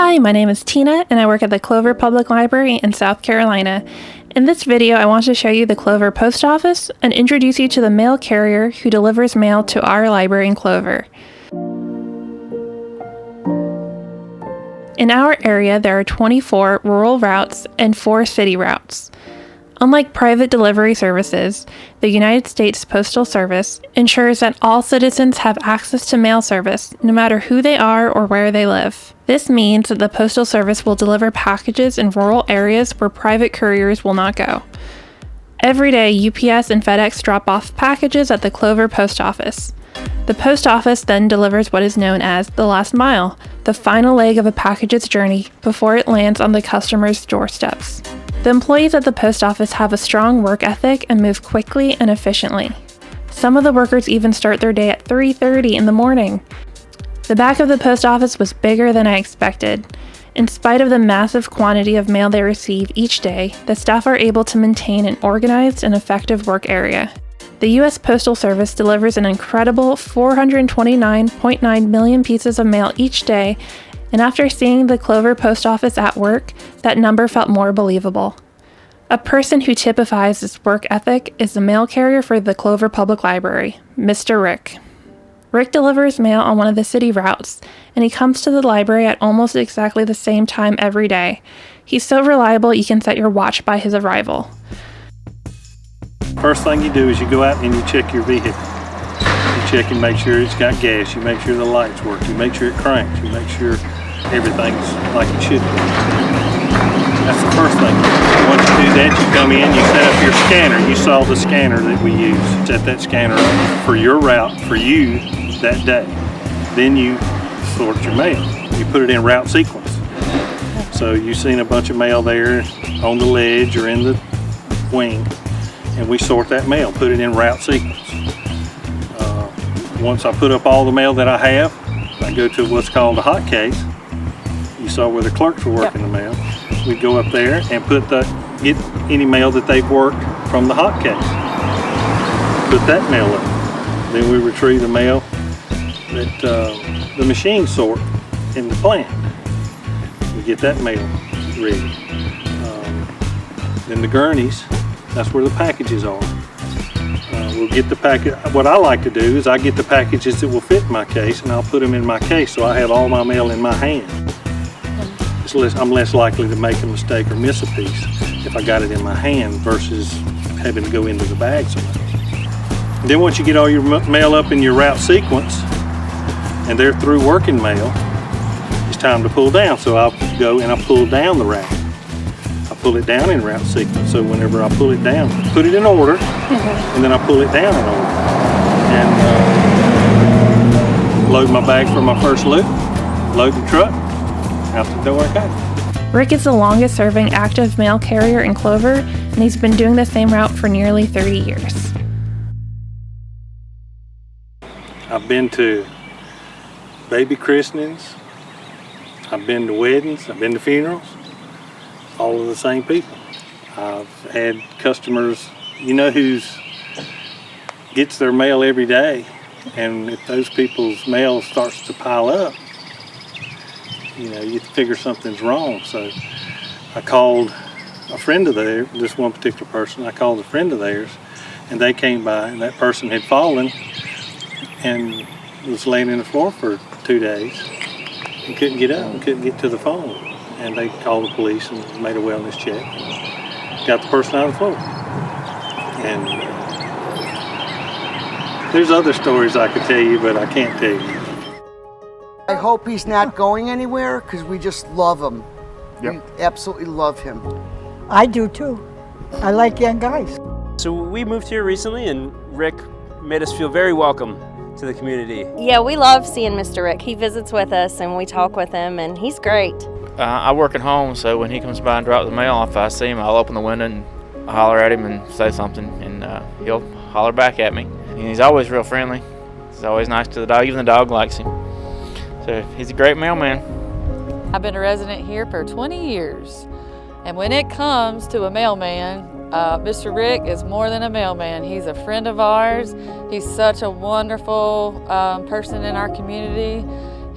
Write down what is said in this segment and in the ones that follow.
Hi, my name is Tina and I work at the Clover Public Library in South Carolina. In this video, I want to show you the Clover Post Office and introduce you to the mail carrier who delivers mail to our library in Clover. In our area, there are 24 rural routes and 4 city routes. Unlike private delivery services, the United States Postal Service ensures that all citizens have access to mail service, no matter who they are or where they live. This means that the Postal Service will deliver packages in rural areas where private couriers will not go. Every day, UPS and FedEx drop off packages at the Clover Post Office. The post office then delivers what is known as the last mile, the final leg of a package's journey before it lands on the customer's doorsteps. The employees at the post office have a strong work ethic and move quickly and efficiently. Some of the workers even start their day at 3:30 in the morning. The back of the post office was bigger than I expected. In spite of the massive quantity of mail they receive each day, the staff are able to maintain an organized and effective work area. The U.S. Postal Service delivers an incredible 429.9 million pieces of mail each day, and after seeing the Clover Post Office at work, that number felt more believable. A person who typifies this work ethic is the mail carrier for the Clover Public Library, Mr. Rick. Rick delivers mail on one of the city routes, and he comes to the library at almost exactly the same time every day. He's so reliable you can set your watch by his arrival. First thing you do is you go out and you check your vehicle. You check and make sure it's got gas, you make sure the lights work, you make sure it cranks, you make sure everything's like it should be. That's the first thing. Once you do that, you come in, you set up your scanner. You saw the scanner that we use. Set that scanner up for your route, for you, that day. Then you sort your mail. You put it in route sequence. So you've seen a bunch of mail there on the ledge or in the wing, and we sort that mail, put it in route sequence. Once I put up all the mail that I have, I go to what's called a hot case. You saw where the clerks were working the mail. We go up there and get any mail that they've worked from the hot case. Put that mail up. Then we retrieve the mail that the machine sort in the plant. We get that mail ready. Then the gurneys, that's where the packages are. We'll get the package. What I like to do is I get the packages that will fit my case, and I'll put them in my case so I have all my mail in my hand. I'm less likely to make a mistake or miss a piece if I got it in my hand versus having to go into the bag so much. Then once you get all your mail up in your route sequence and they're through working mail, it's time to pull down. So I'll go and I pull down the route. I pull it down in route sequence. So whenever I pull it down, put it in order, and then I pull it down in order. And load my bag for my first loop, load the truck, out the door I go. Rick is the longest serving active mail carrier in Clover, and he's been doing the same route for nearly 30 years. I've been to baby christenings, I've been to weddings, I've been to funerals, all of the same people. I've had customers, who gets their mail every day, and if those people's mail starts to pile up, you figure something's wrong. So I called a friend of theirs, this one particular person, I called a friend of theirs, and they came by, and that person had fallen and was laying in the floor for 2 days and couldn't get up and couldn't get to the phone. And they called the police and made a wellness check and got the person out of the floor. And there's other stories I could tell you, but I can't tell you. I hope he's not going anywhere because we just love him. Yep. We absolutely love him. I do too. I like young guys. So we moved here recently and Rick made us feel very welcome to the community. Yeah, we love seeing Mr. Rick. He visits with us and we talk with him and he's great. I work at home, so when he comes by and drops the mail, if I see him, I'll open the window and holler at him and say something, and he'll holler back at me. And he's always real friendly. He's always nice to the dog. Even the dog likes him. So he's a great mailman. I've been a resident here for 20 years, and when it comes to a mailman, Mr. Rick is more than a mailman. He's a friend of ours. He's such a wonderful person in our community.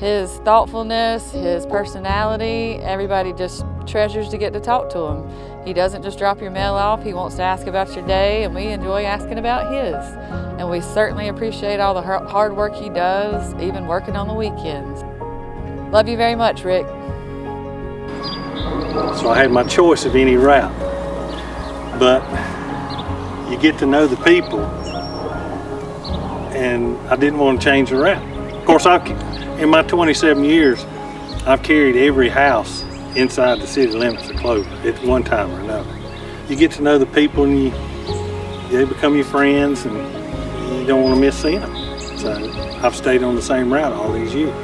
His thoughtfulness, his personality, everybody just treasures to get to talk to him. He doesn't just drop your mail off, he wants to ask about your day, and we enjoy asking about his. And we certainly appreciate all the hard work he does, even working on the weekends. Love you very much, Rick. So I had my choice of any route, but you get to know the people, and I didn't want to change the route. Of course, in my 27 years, I've carried every house inside the city limits of Clover at one time or another. You get to know the people, and they become your friends, and you don't want to miss seeing them. So I've stayed on the same route all these years.